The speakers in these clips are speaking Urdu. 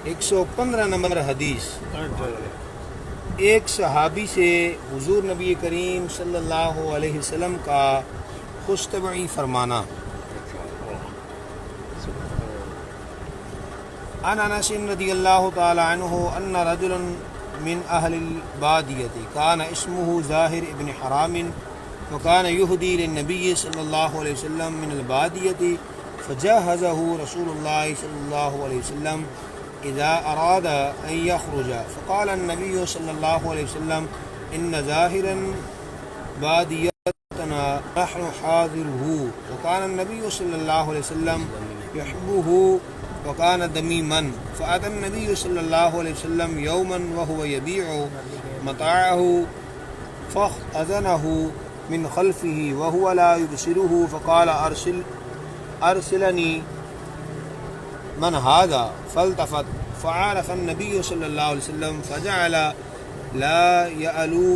115 نمبر حدیث۔ ایک صحابی سے حضور نبی کریم صلی اللہ علیہ وسلم کا خوش طبعی فرمانا۔ عن انس رضی اللہ تعالی عنہ ان رجلا من اہل البادیۃ کان اسمه ظاہر ابن حرام وكان يهدي للنبي صلى الله عليه وسلم من البادية فجهزه رسول الله صلى الله عليه وسلم إذا أراد أن يخرج فقال النبي صلى الله عليه وسلم إن ظاهرا باديتنا نحن حاضره وكان النبي صلى الله عليه وسلم يحبه وكان دميما فأتى النبي صلى الله عليه وسلم يوما وهو يبيع متاعه فأذنه من خلفه وهو لا يبصره فقال أرسلني من هذا فالتفت فعرف النبي صلى الله عليه وسلم فجعل لا يألو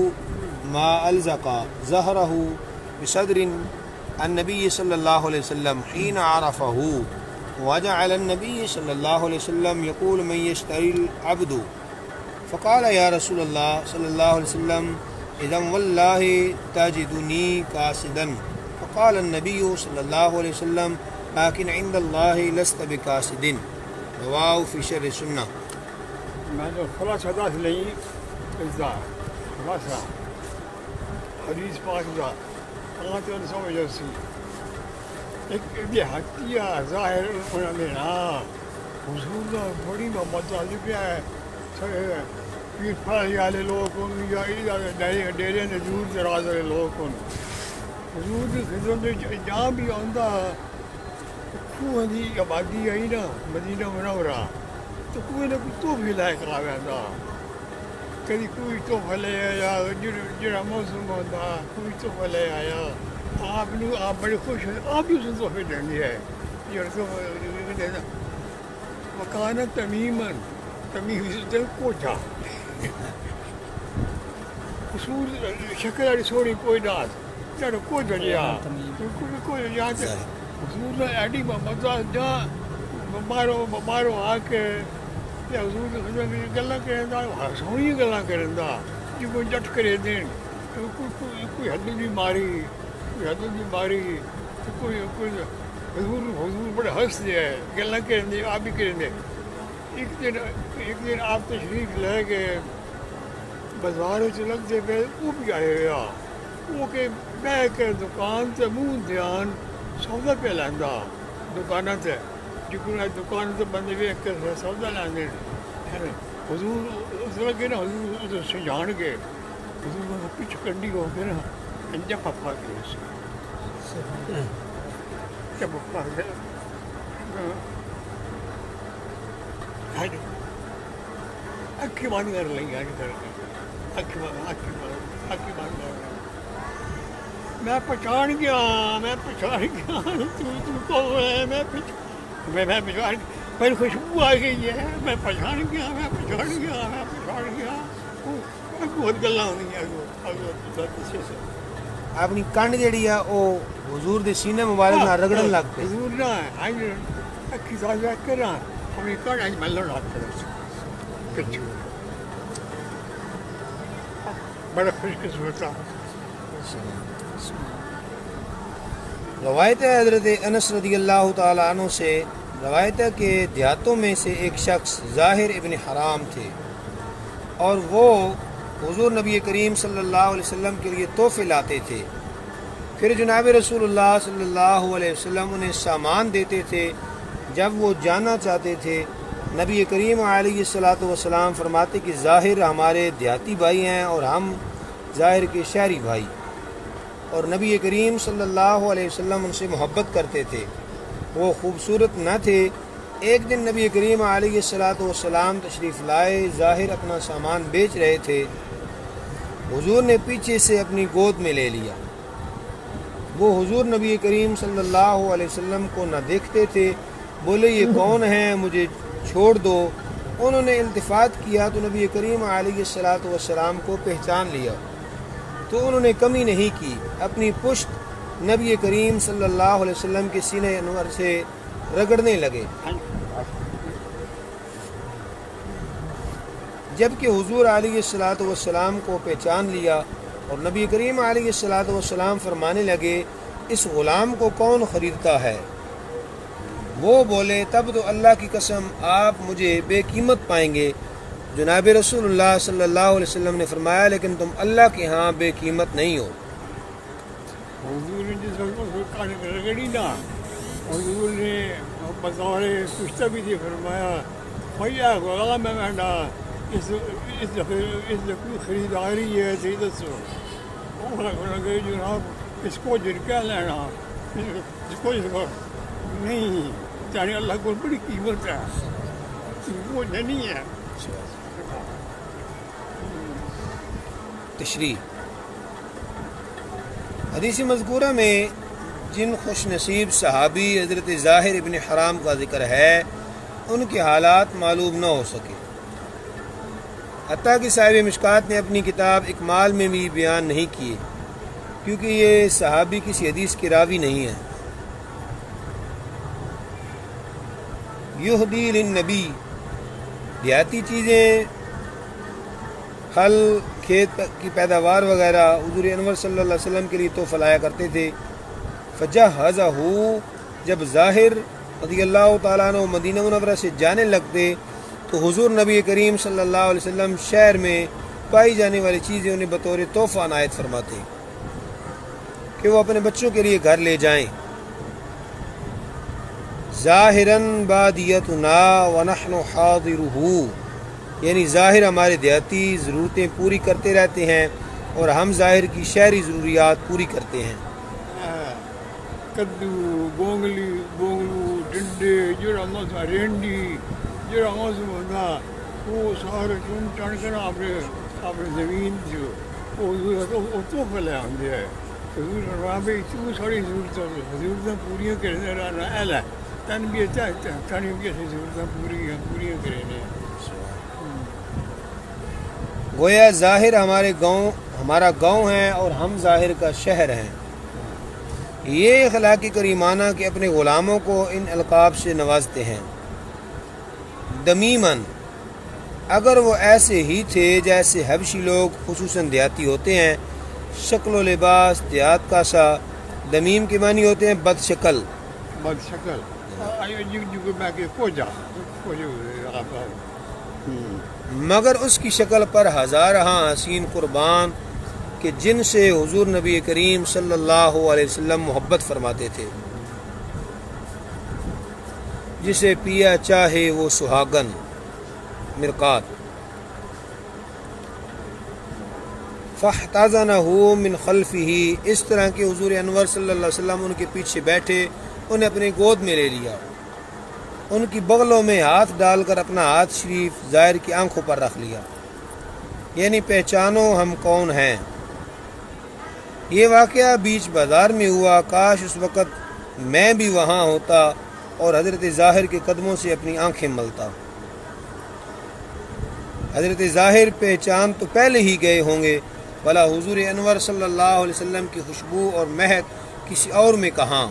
ما ألزق ظهره بصدر النبي صلى الله عليه وسلم حين عرفه وجعل النبي صلى الله عليه وسلم يقول من يشتري العبد فقال يا رسول الله صلى الله عليه وسلم إذا والله تجدني كاسدا فقال النبي صلى الله عليه وسلم لكن عند الله لست بكاسد رواه في شرح السنة۔ میں جو خلاصہ داخل نہیں اس دا خلاصہ حدیث پاک دا آتے ان سمجھو سی ایک یہ حتیہ ظاہر انہوں نے نا حضور دا بڑی مطالب ہے پیر پھاڑی والے لوگ یا ڈیرے نے دور دراز والے لوگ حضور کی خدمت میں جہاں بھی آندا خوہ دی آبادی آئی نا مدینہ منورہ تو کوئی نہ کوئی تحفے لائق آتا کبھی کوئی تحفہ لے آیا جڑا موسم ہوتا کوئی تحفہ لے آیا آپ بڑے خوش ہیں آپ بھی اسے تحفے دیں گے مکانہ تمیمن تمیم دل کوٹھا اصول شکل والی سوڑی کوئی ناس چڑھ کوئی دنیا کوئی یہاں سے حضور نے ایڈی مزہ جہاں مارو آ کے حضور کی خدمت میں گلاں کریں سونی گلاں کریں جی کوئی جٹ کرے دین کوئی حد بھی ماری کوئی حضور بڑے ہنس دے گلاں کریں دے آپ بھی کریں دے۔ ایک دن آپ تشریف لے کے بازار لگتے پہ وہ بھی آئے ہوا وہ کہ بہ کے دکان سے منہ دھیان سودا پہ لینا دکانوں سے جکنا دکان سے بندے ویک کے سودا لینے حضور اس لگے نا حضور اسے جان کے حضور پچھ کنڈی ہو کے نا انجا پپا کے جب پپا کے اکھی بند کر لیں گے اکھی بند کر میں پہچان گیا میں پہچان میری خوشبو آ گئی ہے میں پہچان گیا بہت گلاں ہو گئی اپنی کنڈ جیڑی ہے وہ حضور دے سینے مبارک نہ رگڑن لگ پے حضور نہ اکھی ساتھ کرا ہمیں کنڈ آج ملن لگ پڑا کچھ بڑا خوش قسمت تھا۔ روایت ہے حضرت انس رضی اللہ تعالیٰ عنہ سے روایت ہے کہ دیہاتوں میں سے ایک شخص ظاہر ابن حرام تھے اور وہ حضور نبی کریم صلی اللہ علیہ وسلم کے لیے تحفے لاتے تھے، پھر جناب رسول اللہ صلی اللہ علیہ وسلم انہیں سامان دیتے تھے۔ جب وہ جانا چاہتے تھے نبی کریم علیہ الصلوۃ والسلام فرماتے کہ ظاہر ہمارے دیہاتی بھائی ہیں اور ہم ظاہر کے شہری بھائی، اور نبی کریم صلی اللہ علیہ وسلم ان سے محبت کرتے تھے، وہ خوبصورت نہ تھے۔ ایک دن نبی کریم علیہ الصلوۃ والسلام تشریف لائے، ظاہر اپنا سامان بیچ رہے تھے، حضور نے پیچھے سے اپنی گود میں لے لیا۔ وہ حضور نبی کریم صلی اللہ علیہ وسلم کو نہ دیکھتے تھے، بولے یہ کون ہیں مجھے چھوڑ دو۔ انہوں نے التفات کیا تو نبی کریم علیہ الصلوۃ والسلام کو پہچان لیا تو انہوں نے کمی نہیں کی، اپنی پشت نبی کریم صلی اللہ علیہ وسلم کے سینہ انور سے رگڑنے لگے۔ جبکہ حضور علیہ الصلاۃ والسلام کو پہچان لیا اور نبی کریم علیہ الصلاۃ والسلام فرمانے لگے اس غلام کو کون خریدتا ہے؟ وہ بولے تب تو اللہ کی قسم آپ مجھے بے قیمت پائیں گے۔ جناب رسول اللہ صلی اللہ علیہ وسلم نے فرمایا لیکن تم اللہ کے ہاں بے قیمت نہیں ہو۔ حضور نے جس وقت اس کو کان میں رگڑی نا، حضور نے بطور پوچھتا بھی تھی، فرمایا بھیا غلام میں بیٹھا اس کوئی خریداری ہے صحیح دسو؟ لگے جناب اس کو جرکا لینا، اس کو نہیں یعنی اللہ کو بڑی قیمت ہے، وہ نہیں ہے۔ تشریح حدیث مذکورہ میں جن خوش نصیب صحابی حضرت ظاہر ابن حرام کا ذکر ہے ان کے حالات معلوم نہ ہو سکے، حتیٰ کہ صاحب مشکات نے اپنی کتاب اکمال میں بھی بیان نہیں کیے کیونکہ یہ صحابی کسی حدیث کے راوی نہیں ہیں۔ یہدی للنبی، دیہاتی چیزیں، پھل، کھیت کی پیداوار وغیرہ حضور انور صلی اللہ علیہ وسلم کے لیے تحفہ لایا کرتے تھے۔ فجہزہ، جب ظاہر رضی اللہ تعالیٰ عنہ مدینہ منورہ سے جانے لگتے تو حضور نبی کریم صلی اللہ علیہ وسلم شہر میں پائی جانے والی چیزیں انہیں بطور تحفہ عنایت فرماتے کہ وہ اپنے بچوں کے لیے گھر لے جائیں۔ ظاہراً بادیتنا ونحن حاضرہ، یعنی ظاہر ہمارے دیہاتی ضرورتیں پوری کرتے رہتے ہیں اور ہم ظاہر کی شہری ضروریات پوری کرتے ہیں۔ کدو، بونگلو، ڈنڈے، جڑا موسم رینڈی، جڑا موسم ہوتا وہ سارے چون چڑھ کر اپنے زمین جو وہ تحفہ لے آتے ہیں۔ حضور فرمایا بھائی تو ساری ضرورتیں پوریاں کرنے رہنا اہل ہے، تن بھی تن بھی ایسی ضرورتیں پوریاں کرنے۔ گویا ظاہر ہمارا گاؤں ہے اور ہم ظاہر کا شہر ہیں۔ یہ اخلاقی کریمانہ کہ اپنے غلاموں کو ان القاب سے نوازتے ہیں۔ دمیمن، اگر وہ ایسے ہی تھے جیسے حبشی لوگ خصوصاً دیہاتی ہوتے ہیں، شکل و لباس دیہات کا سا، دمیم کے معنی ہوتے ہیں بد شکل۔ مگر اس کی شکل پر ہزارہ حسین قربان کہ جن سے حضور نبی کریم صلی اللہ علیہ وسلم محبت فرماتے تھے، جسے پیا چاہے وہ سہاگن، مرقات۔ فاحتضنہ من خلفہ، اس طرح کہ حضور انور صلی اللہ علیہ وسلم ان کے پیچھے بیٹھے انہیں اپنی گود میں لے لیا، ان کی بغلوں میں ہاتھ ڈال کر اپنا ہاتھ شریف ظاہر کی آنکھوں پر رکھ لیا، یعنی پہچانو ہم کون ہیں۔ یہ واقعہ بیچ بازار میں ہوا، کاش اس وقت میں بھی وہاں ہوتا اور حضرت ظاہر کے قدموں سے اپنی آنکھیں ملتا۔ حضرت ظاہر پہچان تو پہلے ہی گئے ہوں گے، بھلا حضور انور صلی اللہ علیہ وسلم کی خوشبو اور مہک کسی اور میں کہاں۔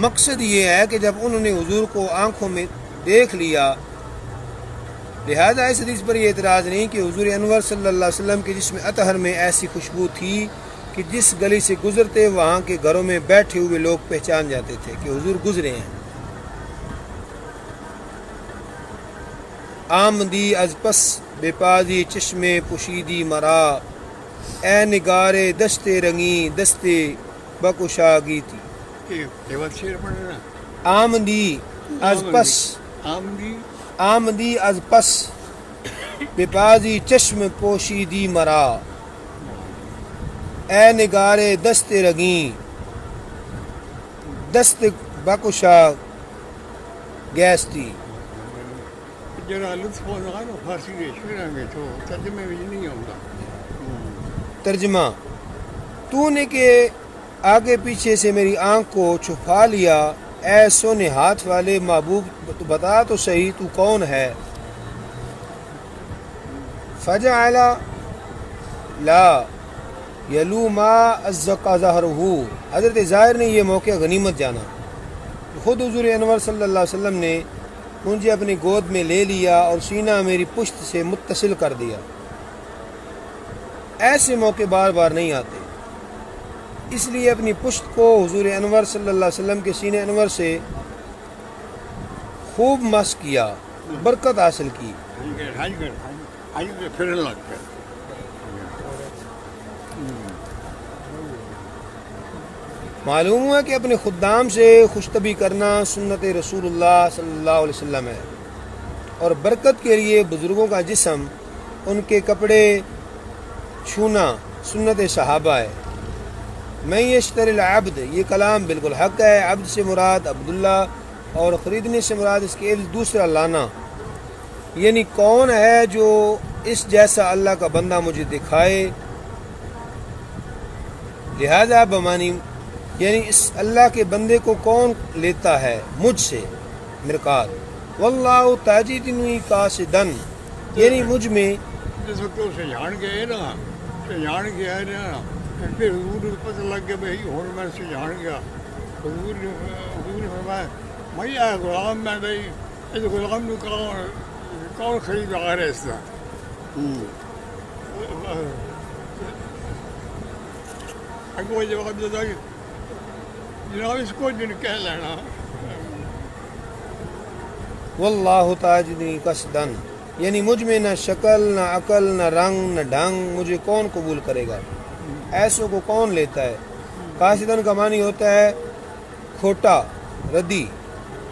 مقصد یہ ہے کہ جب انہوں نے حضور کو آنکھوں میں دیکھ لیا، لہذا اس حدیث پر یہ اعتراض نہیں کہ حضور انور صلی اللہ علیہ وسلم کے جسم اطہر میں ایسی خوشبو تھی کہ جس گلی سے گزرتے وہاں کے گھروں میں بیٹھے ہوئے لوگ پہچان جاتے تھے کہ حضور گزرے ہیں۔ آمدی از پس بے پازی چشمے پوشیدی مرا، اے نگارے دستے رنگی دستے بکشاگی تھی۔ آمدی از پس، آمدی از پس بے پازی چشم پوشیدی مرا، اے نگارے دست رگیں دست بکشا گیستی۔ جرا لطف ہوگا نا فارسی کے شعر میں تو ترجمے میں نہیں ہوگا۔ ترجمہ، تو نے کہ آگے پیچھے سے میری آنکھ کو چھپا لیا، اے سونے ہاتھ والے محبوب تو بتا تو صحیح تو کون ہے۔ فجعل لا یلو ما ازقا ظہرہ، حضرت ظاہر نے یہ موقع غنیمت جانا۔ خود حضور انور صلی اللہ علیہ وسلم نے مجھے اپنی گود میں لے لیا اور سینہ میری پشت سے متصل کر دیا۔ ایسے موقع بار بار نہیں آتے، اس لیے اپنی پشت کو حضور انور صلی اللہ علیہ وسلم کے سینے انور سے خوب مس کیا، برکت حاصل کی۔ پھرنے لگ پہ معلوم ہوا کہ اپنے خدام سے خوشطبی کرنا سنت رسول اللہ صلی اللہ علیہ وسلم ہے، اور برکت کے لیے بزرگوں کا جسم، ان کے کپڑے چھونا سنت صحابہ ہے۔ میں یشتری العبد، یہ کلام بالکل حق ہے۔ عبد سے مراد عبداللہ، اور خریدنے سے مراد اس کے عوض دوسرا لانا، یعنی کون ہے جو اس جیسا اللہ کا بندہ مجھے دکھائے، لہذا بمانی یعنی اس اللہ کے بندے کو کون لیتا ہے مجھ سے، مرکات واللہ تاجدنی قاصدن، یعنی مجھ میں جس وقت اسے جان گئے نا، جان گیا ہے نا، پھر حضور کو پتہ لگ گیا بھائی اور میں سے جان گیا۔ حضور نے فرمایا میں آیا غلام میں بھائی اس غلام کو کون خریدار ہے اس کا؟ اگو جواب دیتا کہ جناب اس کو جن کہہ لینا واللہ تاجدنی قصدن، یعنی مجھ میں نہ شکل نہ عقل نہ رنگ نہ ڈھنگ، مجھے کون قبول کرے گا، ایسوں کو کون لیتا ہے۔ قاصدن کا معنی ہوتا ہے کھوٹا، ردی،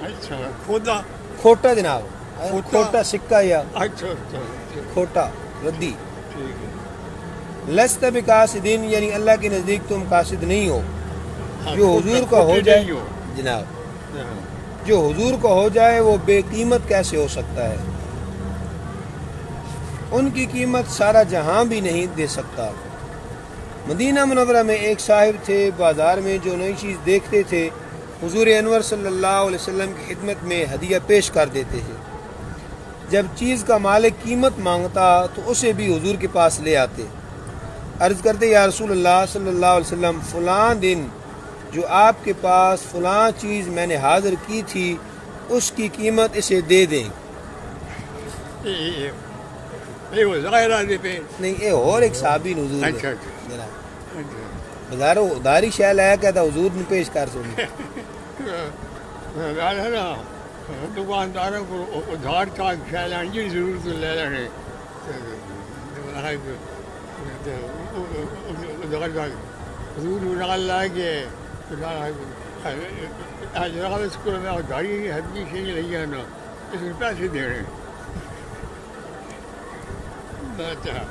اچھا خدا کھوٹا جناب، کھوٹا؟ کھوٹا سکہ یا اچھا اچھا کھوٹا ردی۔ ٹھیک ہے۔ لست بقاصدین، یعنی اللہ کے نزدیک تم قاصد نہیں ہو، جو حضور کا ہو جائے جناب، جو حضور کا ہو جائے وہ بے قیمت کیسے ہو سکتا ہے، ان کی قیمت سارا جہاں بھی نہیں دے سکتا۔ مدینہ منورہ میں ایک صاحب تھے، بازار میں جو نئی چیز دیکھتے تھے حضور انور صلی اللہ علیہ وسلم کی خدمت میں ہدیہ پیش کر دیتے تھے۔ جب چیز کا مالک قیمت مانگتا تو اسے بھی حضور کے پاس لے آتے، عرض کرتے یا رسول اللہ صلی اللہ علیہ وسلم فلاں دن جو آپ کے پاس فلاں چیز میں نے حاضر کی تھی اس کی قیمت اسے دے دیں۔ یہ وہ ظاہر آدمی پہ نہیں، یہ اور ایک صحابی نے حضور اچھا نے اچھا جناب بازاروں اداری شے لایا کیا تھا، حضور نے پیش کر سنی۔ ہے نا دکانداروں کو ادھار کا خیال آنے کی ضرورت لے لینے ادھار کا حضور نال لا کے جناب اس کو میں گاڑی حدی سے نہیں ہے نا، اس میں پیسے دینے۔ اچھا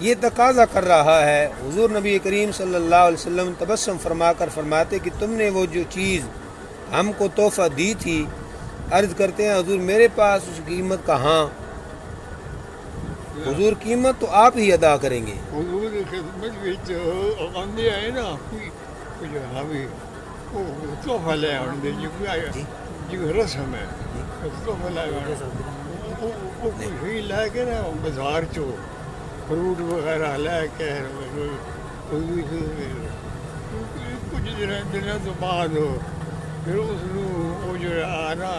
یہ تقاضا کر رہا ہے۔ حضور نبی کریم صلی اللہ علیہ وسلم تبسم فرما کر فرماتے کہ تم نے وہ جو چیز ہم کو تحفہ دی تھی، عرض کرتے ہیں حضور میرے پاس اس کی قیمت کہاں؟ حضور قیمت تو آپ ہی ادا کریں گے۔ حضور کی خدمت میں آندے آئے نا کوئی ہمیں تحفہ لے آنے جو رسم ہے، تحفہ لے آنے وہ کوئی لے کے نا بازار چو فروٹ وغیرہ لے کے کچھ دنوں تو بعد پھر اس وہ جو آنا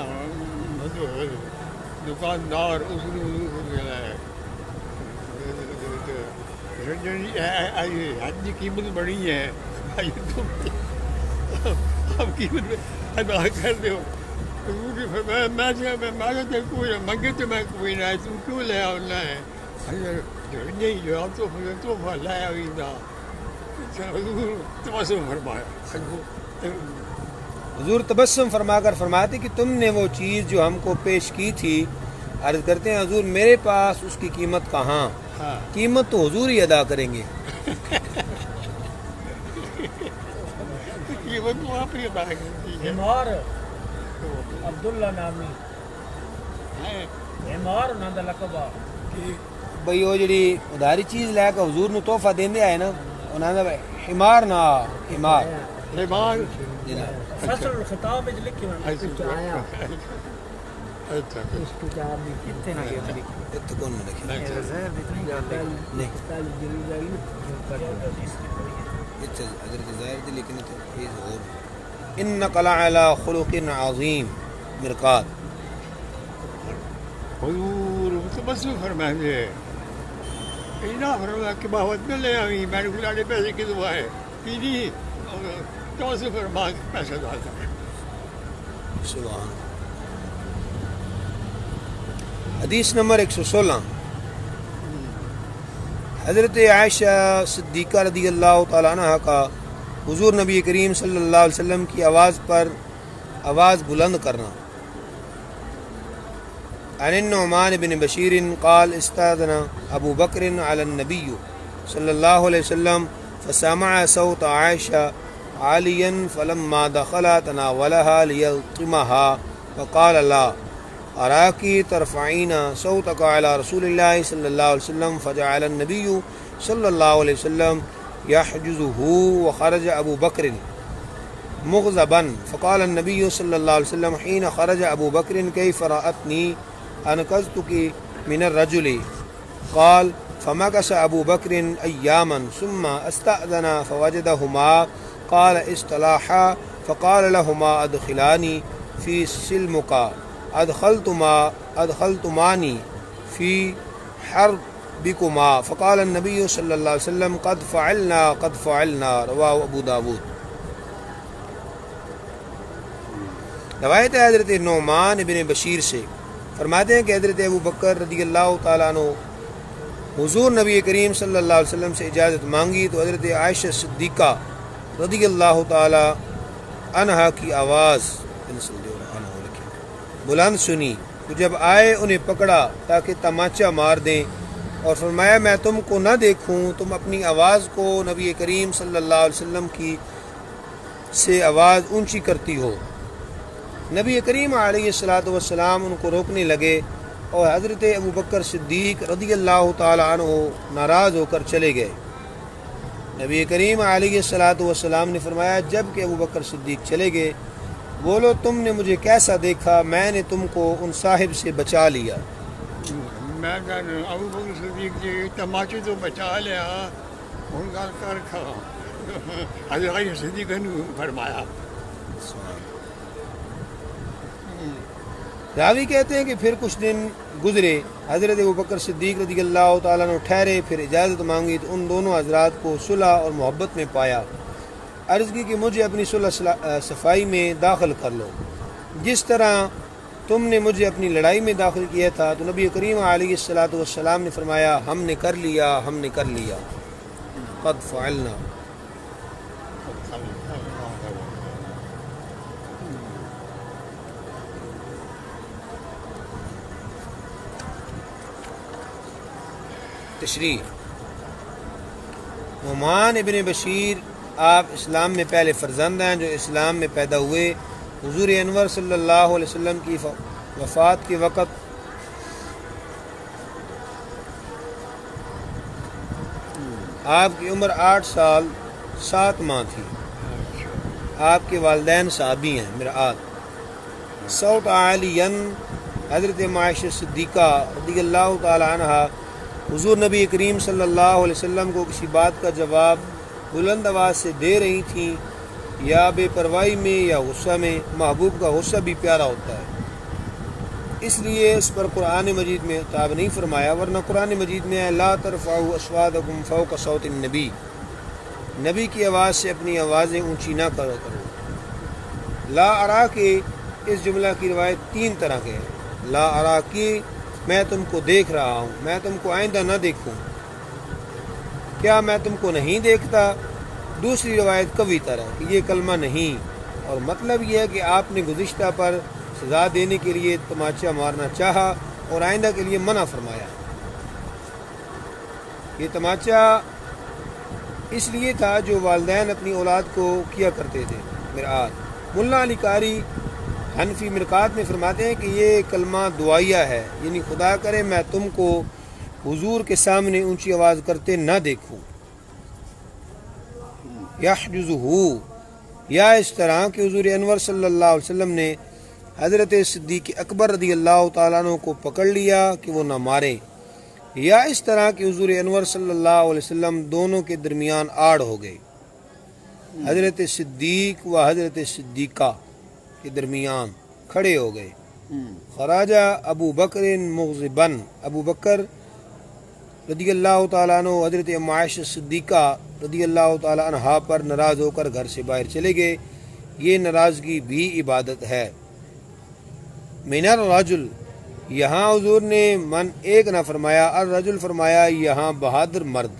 دکاندار اس حد کی قیمت بڑی ہے، آپ قیمت ادا کر دو۔ میں کوئی منگے تو میں کوئی نہ تم کیوں لے آنا ہے؟ نہیں جو آپ تحفہ لایا ہوئی تھا تبسم فرمایا۔ حضور تبسم فرما کر فرماتے کہ تم نے وہ چیز جو ہم کو پیش کی تھی، عرض کرتے ہیں حضور میرے پاس اس کی قیمت کہاں؟ قیمت تو حضور ہی ادا کریں گے۔ قیمت تو آپ ہی ادا کریں گے۔ عبداللہ نامی ہمار انہاں دا لقب آ بھئی وہ جڑی ادھاری چیز لے کے حضور نو تحفہ دیندے آئے نا، انہاں دا حمار نا حمار حمار فصل الخطاب وچ لکھی ہوئی اچھا اچھا اس کتاب میں کتے نہ گئے میری اتنے کون میں لکھی زہر دی تھی نہیں طالب جلیل آئی اچھا حضرت ظاہر دی لیکن یہ اور انک لعلی خلق عظیم، مرقات۔ حضور متبسم فرمائیں اتنا فرمایا کہ بہت ملے ابھی میں نے گزارے پیسے کی دعا ہے پیری تو سے فرما پیسہ ڈالتا ہے۔ سبحان۔ حدیث نمبر 116، حضرت عائشہ صدیقہ رضی اللہ تعالیٰ عنہ کا حضور نبی کریم صلی اللہ علیہ وسلم کی آواز پر آواز بلند کرنا۔ عن النعمان بن بشیر قال استاذن ابو بکر علی النبی صلی اللہ علیہ وسلم فسمع صوت عائشہ عالیا فلما دخل تناولها ليلطمها فقال لا اراکی ترفعین صوتک علی رسول اللہ صلی اللہ علیہ وسلم فجعل النبی صلی اللہ علیہ وسلم يحجزه وخرج ابو بکر مغضبا فقال النبی صلی اللہ علیہ وسلم حين خرج ابو بکر كيف رأتنی انقذتك من الرجل قال فمكث ابو بکر ایاما ثم استأذن فوجدهما قال اصطلاحا فقال لهما ادخلانی في سلمك ادخلتمانی في حربكما فقال النبي صلی اللہ علیہ وسلم قد فعلنا رواه ابو داود۔ روایت ہے حضرت نعمان بن بشیر سے، فرماتے ہیں کہ حضرت ابو بکر رضی اللہ تعالیٰ عنہ حضور نبی کریم صلی اللہ علیہ وسلم سے اجازت مانگی تو حضرت عائشہ صدیقہ رضی اللہ تعالیٰ عنہا کی آواز بلند سنی تو جب آئے انہیں پکڑا تاکہ تماچا مار دیں اور فرمایا میں تم کو نہ دیکھوں تم اپنی آواز کو نبی کریم صلی اللہ علیہ وسلم کی سے آواز اونچی کرتی ہو۔ نبی کریم علیہ الصلوۃ والسلام ان کو روکنے لگے اور حضرت ابو بکر صدیق رضی اللہ تعالیٰ عنہ ناراض ہو کر چلے گئے۔ نبی کریم علیہ الصلوۃ والسلام نے فرمایا جب کہ ابو بکر صدیق چلے گئے بولو تم نے مجھے کیسا دیکھا، میں نے تم کو ان صاحب سے بچا لیا۔ میں ابو بکر صدیق جی تماچے تو بچا لیا ان کا کر کھا حضرت عائشہ صدیقہ نے فرمایا۔ راوی کہتے ہیں کہ پھر کچھ دن گزرے، حضرت ابو بکر صدیق رضی اللہ تعالیٰ عنہ ٹھہرے، پھر اجازت مانگی تو ان دونوں حضرات کو صلح اور محبت میں پایا۔ عرض کی کہ مجھے اپنی صلح صفائی میں داخل کر لو جس طرح تم نے مجھے اپنی لڑائی میں داخل کیا تھا۔ تو نبی کریم علیہ الصلوۃ والسلام نے فرمایا ہم نے کر لیا قد فعلنا۔ تشریح۔ نعمان ابن بشیر آپ اسلام میں پہلے فرزند ہیں جو اسلام میں پیدا ہوئے۔ حضور انور صلی اللہ علیہ وسلم کی وفات کے وقت آپ کی عمر 8 سال 7 ماہ تھی۔ آپ کے والدین صحابی ہیں مرآت۔ صوت عالیا حضرت عائشہ صدیقہ رضی اللہ تعالی عنہ حضور نبی کریم صلی اللہ علیہ وسلم کو کسی بات کا جواب بلند آواز سے دے رہی تھیں، یا بے پرواہی میں یا غصہ میں۔ محبوب کا غصہ بھی پیارا ہوتا ہے، اس لیے اس پر قرآن مجید میں خطاب نہیں فرمایا، ورنہ قرآن مجید میں ہے لا ترفعوا اصواتکم فوق صوت النبی، نبی کی آواز سے اپنی آوازیں اونچی نہ کرو۔ لا ارا کے اس جملہ کی روایت 3 طرح کے ہیں۔ لا ارا کی میں تم کو دیکھ رہا ہوں، میں تم کو آئندہ نہ دیکھوں، کیا میں تم کو نہیں دیکھتا۔ دوسری روایت قوی طرح کہ یہ کلمہ نہیں، اور مطلب یہ ہے کہ آپ نے گزشتہ پر سزا دینے کے لیے تماچا مارنا چاہا اور آئندہ کے لیے منع فرمایا۔ یہ تماچا اس لیے تھا جو والدین اپنی اولاد کو کیا کرتے تھے۔ مرآت ملا علی قاری حنفی مرقات میں فرماتے ہیں کہ یہ کلمہ دعائیہ ہے، یعنی خدا کرے میں تم کو حضور کے سامنے اونچی آواز کرتے نہ دیکھوں۔ یحجزہ یا اس طرح کہ حضور انور صلی اللہ علیہ وسلم نے حضرت صدیق اکبر رضی اللہ تعالیٰ عنہ کو پکڑ لیا کہ وہ نہ مارے، یا اس طرح کہ حضور انور صلی اللہ علیہ وسلم دونوں کے درمیان آڑ ہو گئے، حضرت صدیق و حضرت صدیقہ کے درمیان۔ کھڑے ہو گئے. خراجہ ابو بکر مغضبن، ابو بکر رضی اللہ تعالیٰ عنہ حضرت ام عائشہ صدیقہ رضی اللہ تعالیٰ عنہا پر ناراض ہو کر گھر سے باہر چلے گئے. یہ ناراضگی بھی عبادت ہے. من الرجل، یہاں حضور نے من ایک نہ فرمایا، الرجل فرمایا یہاں بہادر مرد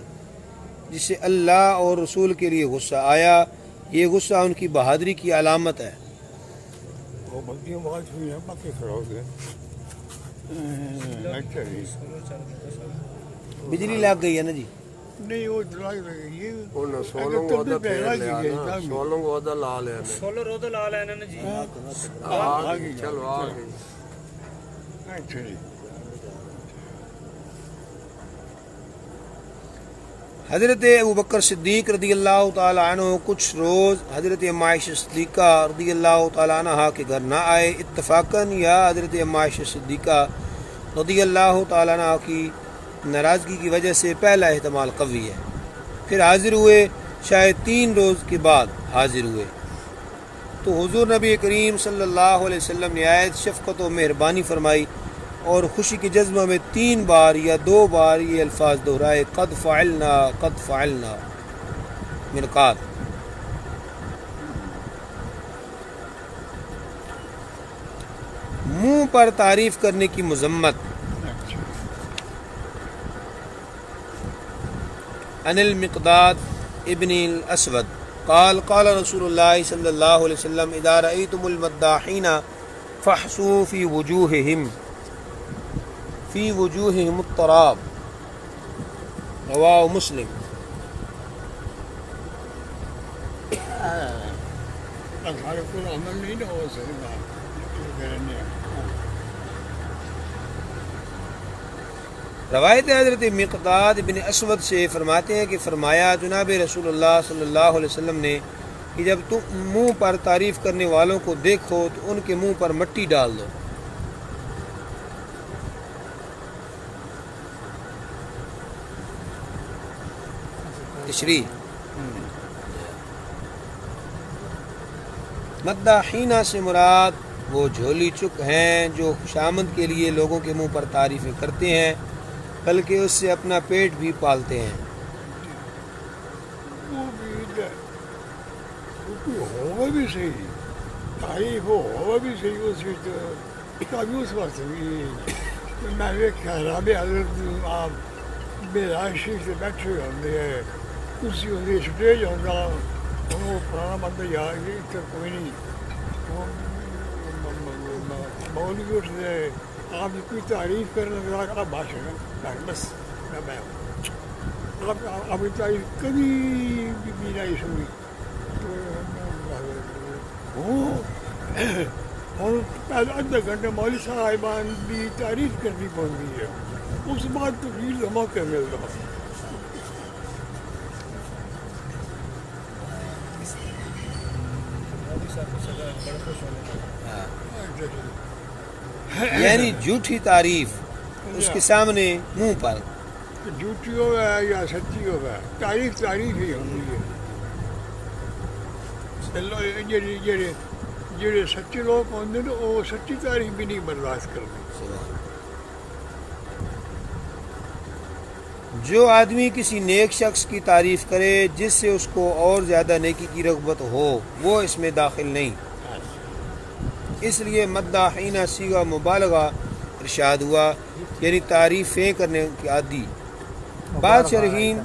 جس سے اللہ اور رسول کے لیے غصہ آیا. یہ غصہ ان کی بہادری کی علامت ہے. وہ بلکہ بات ہوئی ہے باقی کھڑا ہو گیا. اچھا جی بجلی لگ گئی ہے نا جی. نہیں وہ دلائی رہے یہ انہوں سولوں کو عدہ پھیر لیا نا، سولوں کو عدہ لا لیا نا. سولو روز لا لینا نا جی. آگئی چلو آگئی. اچھا جی. حضرت ابو بکر صدیق رضی اللہ تعالیٰ عنہ کچھ روز حضرت ام عائشہ صدیقہ رضی اللہ تعالیٰ عنہ کے گھر نہ آئے اتفاقاً، یا حضرت ام عائشہ صدیقہ رضی اللہ تعالیٰ عنہ کی ناراضگی کی وجہ سے پہلا احتمال قوی ہے. پھر حاضر ہوئے، شاید 3 روز کے بعد حاضر ہوئے تو حضور نبی کریم صلی اللہ علیہ وسلم نے آیت شفقت و مہربانی فرمائی اور خوشی کے جذبہ میں 3 بار یا 2 بار یہ الفاظ دہرائے، قد فعلنا قد فعلنا. مرقات. منہ پر تعریف کرنے کی مذمت. عن المقداد ابن الاسود قال قال رسول اللہ صلی اللہ علیہ وسلم اذا رأيتم المداحین فاحصوا في وجوههم التراب. رواہ مسلم. ہمارے کو عمل نہیں نہ ہو سکتا. روایت حضرت مقداد بن اسود سے فرماتے ہیں کہ فرمایا جناب رسول اللہ صلی اللہ علیہ وسلم نے کہ جب تم منہ پر تعریف کرنے والوں کو دیکھو تو ان کے منہ پر مٹی ڈال دو. تشریح. مداحینہ سے مراد وہ جھولی چک ہیں جو خوشامد کے لیے لوگوں کے منہ پر تعریفیں کرتے ہیں بلکہ اس سے اپنا پیٹ بھی پالتے ہیں. وہ بھی ہوگا بھی صحیح، تعریف ہوگا بھی صحیح. اس کبھی اس وقت بھی میں خیراب حضرت آپ بے راشی سے بیٹھے ہوتے ہیں، کرسی ہوتی اسٹیج ہوتا وہ پرانا بندہ یار اتنا کوئی نہیں. مولوی اٹھتے آپ کی کوئی تعریف کرنے لگا بھاشن بس میں آپ کی تعریف کبھی بھی نہیں سنی. اور پہلے آدھا گھنٹہ مولوی صاحبان بھی تعریف کرنی پڑتی ہے، اس بات تو پھر موقع مل رہا. یعنی جھوٹی تعریف اس کے سامنے منہ پر. جھوٹی ہو گیا یا سچی ہو گیا، تعریف تعریف ہی ہوتی ہے. جڑے سچے لوگ ہوتے ہیں وہ سچی تعریف بھی نہیں برداشت کرتے. جو آدمی کسی نیک شخص کی تعریف کرے جس سے اس کو اور زیادہ نیکی کی رغبت ہو وہ اس میں داخل نہیں. اس لیے مداحینہ صیغہ مبالغہ ارشاد ہوا، یعنی تعریفیں کرنے کی عادی. بعض شارحین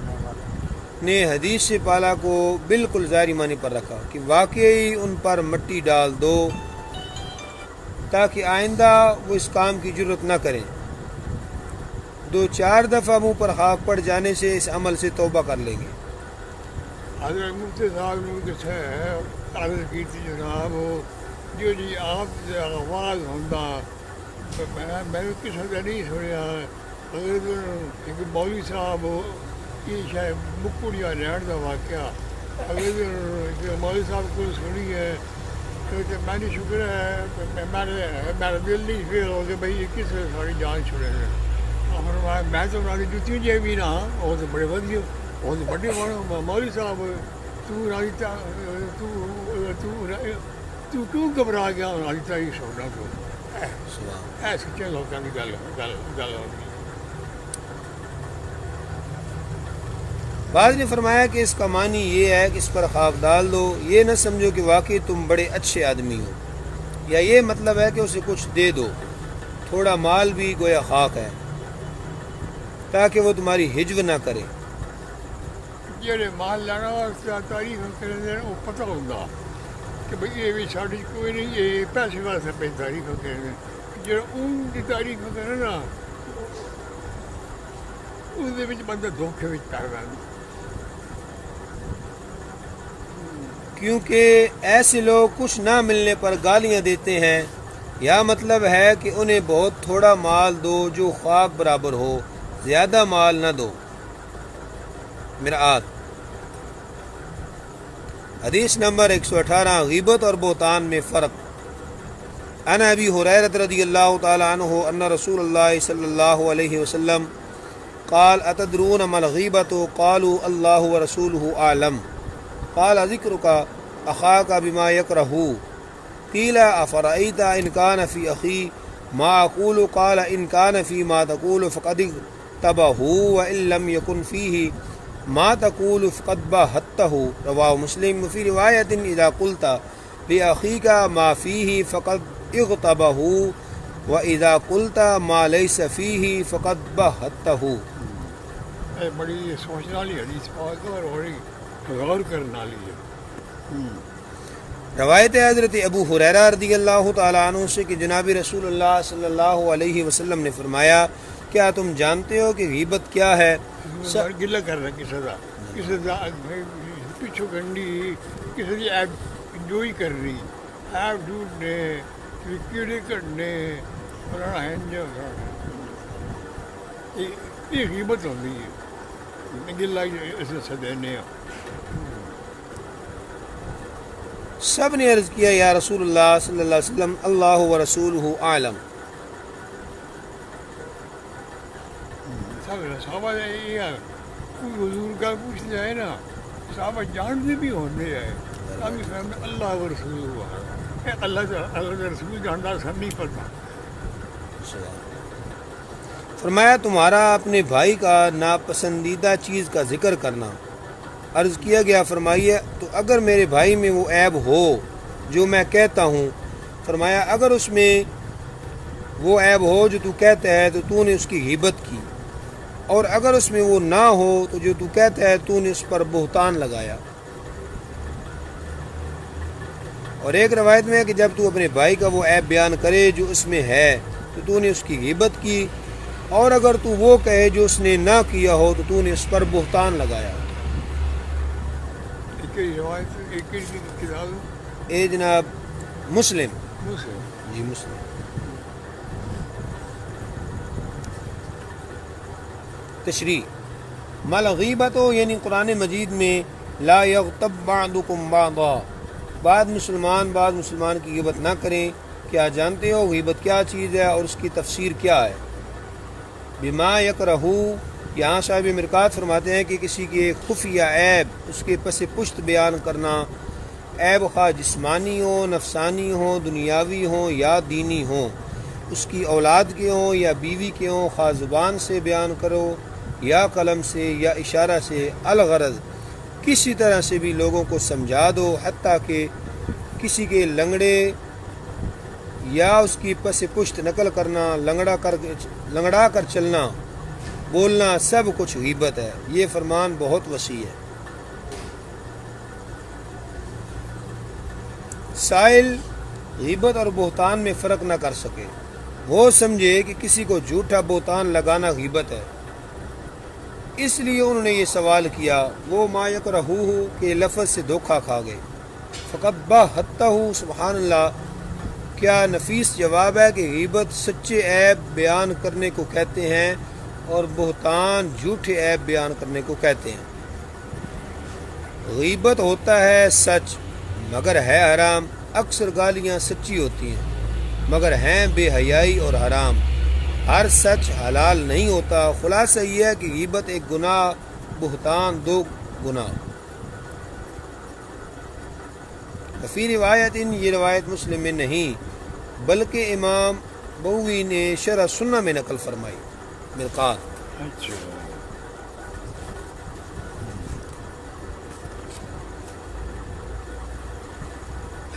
نے حدیث سے پالا کو بالکل ظاہری معنی پر رکھا کہ واقعی ان پر مٹی ڈال دو تاکہ آئندہ وہ اس کام کی جرت نہ کریں. 2-4 دفعہ منہ پر خاک پڑ جانے سے اس عمل سے توبہ کر لیں گے. حضرت مفتی صاحب نے عرض کی تھی جناب جو جی آپ سے آواز ہوتا میں نے کس وجہ نہیں سنیا. ایک مولوی صاحب کی شاید مکڑیا لہر کا واقعہ اگر مولوی صاحب کو سنی ہے تو میں نے شکر ہے میرا دل نہیں فیل ہو کہ بھائی یہ کس وجہ ساری جان چھڑے ہیں. میں تو انہوں نے جتنی جی بھی نہ وہ تو بڑے ودی وہ تو بڑے مولوی صاحب تو کیوں گھبرا گیا ہماری تاریخ سونا تو سبحان اے سچے لوگوں کی گل ہوگی. بعض نے فرمایا کہ اس کا معنی یہ ہے کہ اس پر خاک ڈال دو، یہ نہ سمجھو کہ واقعی تم بڑے اچھے آدمی ہو، یا یہ مطلب ہے کہ اسے کچھ دے دو، تھوڑا مال بھی گویا خاک ہے تاکہ وہ تمہاری ہجو نہ کرے. جہے مال لینا تاریخ کرنے وہ پتہ ہوتا کہ بھئی یہ بھی ساڑی کوئی نہیں، یہ پیسے واسطے پہ تاریخ کرنے جہاں ان کی تاریخ کرنے نا اس بندہ دھوکھے میں پڑ رہا. کیونکہ ایسے لوگ کچھ نہ ملنے پر گالیاں دیتے ہیں، یا مطلب ہے کہ انہیں بہت تھوڑا مال دو جو خاک برابر ہو، زیادہ مال نہ دو. مرآت حدیث نمبر 118 غیبت اور بہتان میں فرق. عن ابی ہریرہ رضی اللہ تعالی عنہ ان رسول اللہ صلی اللہ علیہ وسلم قال اتدرون ما الغیبۃ قالوا اللہ ورسولہ اعلم قال ذکرک اخاک بما یکرہ قیل افرأیت ان کان فی اخی ما اقول قال ان کان فی ما تقول فقد اغتبہ وان لم یکن فیہ ما تقول فقد باہتہ. رواہ مسلم. فی روایت اذا قلت لأخیک ما فیہ فقد اغتبہ واذا قلت ما لیس فیہ فقد باہتہ. بڑی سوچنے والی حدیث پاک اور بڑی غور کرنے والی ہے. روایت حضرت ابو ہریرہ رضی اللہ تعالیٰ عنہ سے کہ جناب رسول اللہ صلی اللہ علیہ وسلم نے فرمایا کیا تم جانتے ہو کہ غیبت کیا ہے؟ گلہ کر رہا کسی کا پیچھو گنڈی کسی کی ایپ انجوئی کر رہی ایپ ڈھونڈنے کیڑے کٹنے یہ غیبت ہوتی ہے. گلہ اسے سدینے سب نے عرض کیا یا رسول اللہ صلی اللہ علیہ وسلم اللہ و رسولہ اعلم. صحابہ یہ ہے کوئی حضور کا پوچھ جائے نا صحابہ جانتے بھی ہوتے ہیں اللہ و رسول اللہ کا رسول جانتا سب نہیں پڑتا. فرمایا تمہارا اپنے بھائی کا ناپسندیدہ چیز کا ذکر کرنا. عرض کیا گیا فرمائیے تو اگر میرے بھائی میں وہ عیب ہو جو میں کہتا ہوں. فرمایا اگر اس میں وہ عیب ہو جو تو کہتا ہے تو تو نے اس کی غیبت کی، اور اگر اس میں وہ نہ ہو تو جو تو کہتا ہے تو نے اس پر بہتان لگایا. اور ایک روایت میں ہے کہ جب تو اپنے بھائی کا وہ عیب بیان کرے جو اس میں ہے تو نے اس کی غیبت کی، اور اگر تو وہ کہے جو اس نے نہ کیا ہو تو نے اس پر بہتان لگایا. اے جناب مسلم. جی مسلم. تشریح مال غیبت یعنی قرآن مجید میں لا یغتب بعضکم بعضا، بعض مسلمان کی غیبت نہ کریں. کیا جانتے ہو غیبت کیا چیز ہے اور اس کی تفسیر کیا ہے؟ بما یکرہ، یہاں صاحب مرکات فرماتے ہیں کہ کسی کے خفیہ عیب اس کے پس پشت بیان کرنا، عیب خواہ جسمانی ہو، نفسانی ہو، دنیاوی ہو یا دینی ہو، اس کی اولاد کے ہوں یا بیوی کے ہوں، خواہ زبان سے بیان کرو یا قلم سے یا اشارہ سے، الغرض کسی طرح سے بھی لوگوں کو سمجھا دو، حتیٰ کہ کسی کے لنگڑے یا اس کی پس پشت نقل کرنا، لنگڑا کر چلنا، بولنا، سب کچھ غیبت ہے. یہ فرمان بہت وسیع ہے. سائل غیبت اور بہتان میں فرق نہ کر سکے، وہ سمجھے کہ کسی کو جھوٹا بہتان لگانا غیبت ہے، اس لیے انہوں نے یہ سوال کیا. وہ ما یکرہ کے لفظ سے دھوکہ کھا گئے. فقط باہتہ، سبحان اللہ، کیا نفیس جواب ہے کہ غیبت سچے عیب بیان کرنے کو کہتے ہیں اور بہتان جھوٹے عیب بیان کرنے کو کہتے ہیں. غیبت ہوتا ہے سچ مگر ہے حرام. اکثر گالیاں سچی ہوتی ہیں مگر ہیں بے حیائی اور حرام. ہر سچ حلال نہیں ہوتا. خلاصہ یہ ہے کہ غیبت ایک گناہ، بہتان دو گناہ. فی روایت یہ روایت مسلم میں نہیں بلکہ امام بغوی نے شرح سنہ میں نقل فرمائی مرقات. اچھا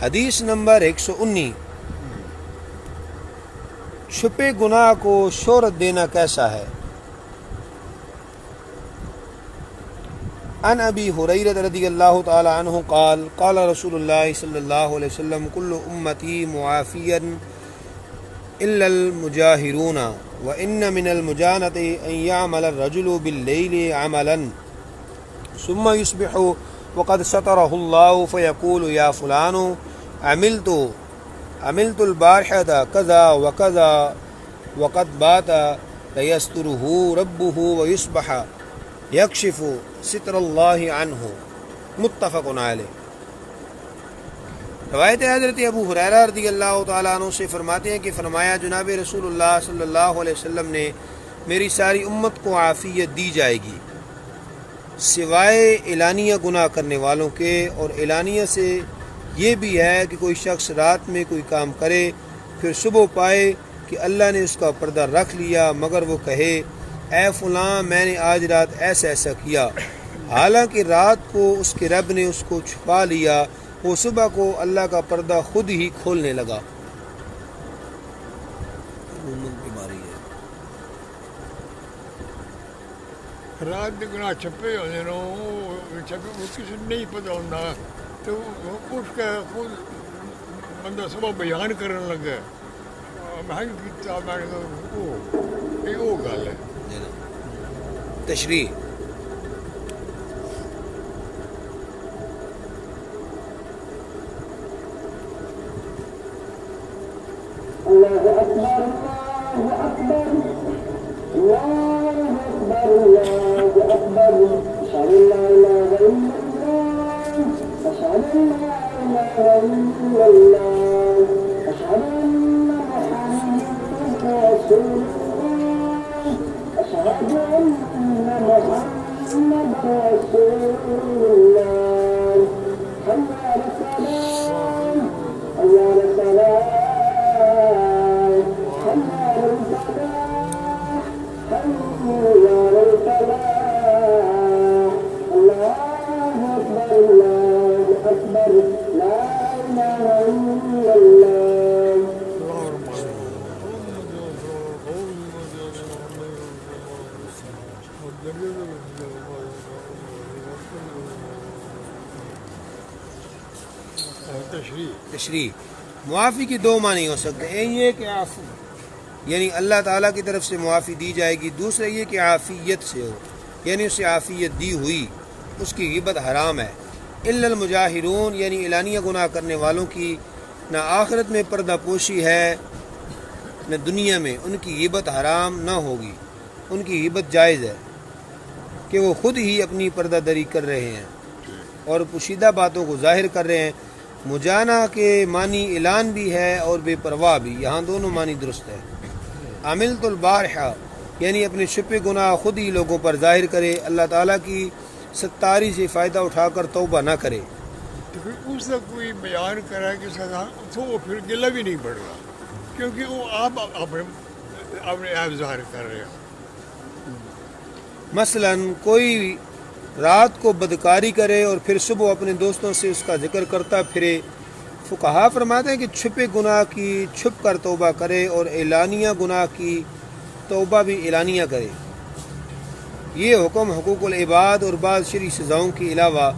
حدیث نمبر 119. چھپے گناہ کو شہرت دینا کیسا ہے؟ عن ابی ہریرہ رضی اللہ تعالی عنہ قال قال رسول اللہ صلی اللہ علیہ وسلم کل امتی معافیا الا المجاہرون وان من المجانۃ ان يعمل الرجل باللیل عملا ثم يصبح وقد سترہ اللہ فیقول یا فلان عملت البارحة كذا وكذا وقد بات ليستره ربه ويصبح يكشف ستر الله عنه. متفق علیہ. روایت حضرت ابو ہریرہ رضی اللہ تعالیٰ عنہ سے فرماتے ہیں کہ فرمایا جناب رسول اللہ صلی اللہ علیہ وسلم نے میری ساری امت کو عافیت دی جائے گی سوائے اعلانیہ گناہ کرنے والوں کے. اور اعلانیہ سے یہ بھی ہے کہ کوئی شخص رات میں کوئی کام کرے پھر صبح پائے کہ اللہ نے اس کا پردہ رکھ لیا مگر وہ کہے اے فلاں میں نے آج رات ایسا ایسا کیا حالانکہ رات کو اس کے رب نے اس کو چھپا لیا. وہ صبح کو اللہ کا پردہ خود ہی کھولنے لگا. بیماری ہے. رات کے گناہ چھپے ہوتے ہیں چھپے وہ کسی نہیں پتہ ہوتا تو اٹھ کے خود بندہ صبح بیان کرنے لگے میں وہ گل ہے. تشریح. اللہ اکبر اللہ اکبر اللہ اکبر اللہ اکبر اشہد ان لا الہ الا اللہ اشہد ان لا الہ الا اللہ اشہد ان محمد رسول اللہ اشہد ان محمد رسول اللہ. حی علی الصلاۃ حی علی الصلاۃ تشریح. معافی کی دو معنی ہو سکتے ہیں. یہ کہ عفو یعنی اللہ تعالیٰ کی طرف سے معافی دی جائے گی. دوسرا یہ کہ عافیت سے ہو یعنی اسے عافیت دی ہوئی اس کی غیبت حرام ہے. الا المجاہرون یعنی اعلانیہ گناہ کرنے والوں کی نہ آخرت میں پردہ پوشی ہے نہ دنیا میں ان کی غیبت حرام نہ ہوگی. ان کی غیبت جائز ہے کہ وہ خود ہی اپنی پردہ دری کر رہے ہیں اور پوشیدہ باتوں کو ظاہر کر رہے ہیں. مجانہ کے معنی اعلان بھی ہے اور بے پرواہ بھی. یہاں دونوں معنی درست ہے. عملت البارحہ یعنی اپنے چھپے گناہ خود ہی لوگوں پر ظاہر کرے اللہ تعالیٰ کی ستاری سے فائدہ اٹھا کر توبہ نہ کرے. تو پھر اس کا کوئی بیان کرا کہ سزا تو وہ پھر گلہ بھی نہیں پڑ رہا کیونکہ وہ آپ اپنے آپ ظاہر کر رہے ہیں. مثلا کوئی رات کو بدکاری کرے اور پھر صبح اپنے دوستوں سے اس کا ذکر کرتا پھرے. فقہا فرماتے ہیں کہ چھپے گناہ کی چھپ کر توبہ کرے اور اعلانیہ گناہ کی توبہ بھی اعلانیہ کرے. یہ حکم حقوق العباد اور بعض شرعی سزاؤں کے علاوہ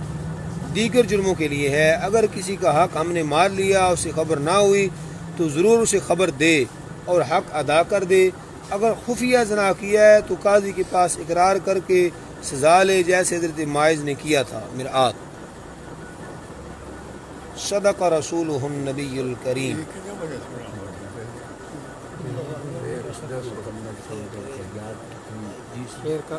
دیگر جرموں کے لیے ہے. اگر کسی کا حق ہم نے مار لیا اسے خبر نہ ہوئی تو ضرور اسے خبر دے اور حق ادا کر دے. اگر خفیہ زنا کیا ہے تو قاضی کے پاس اقرار کر کے سزا لے جیسے حضرت ماعز نے کیا تھا. مرآت. صدق رسولہ النبی الکریم. شیر کا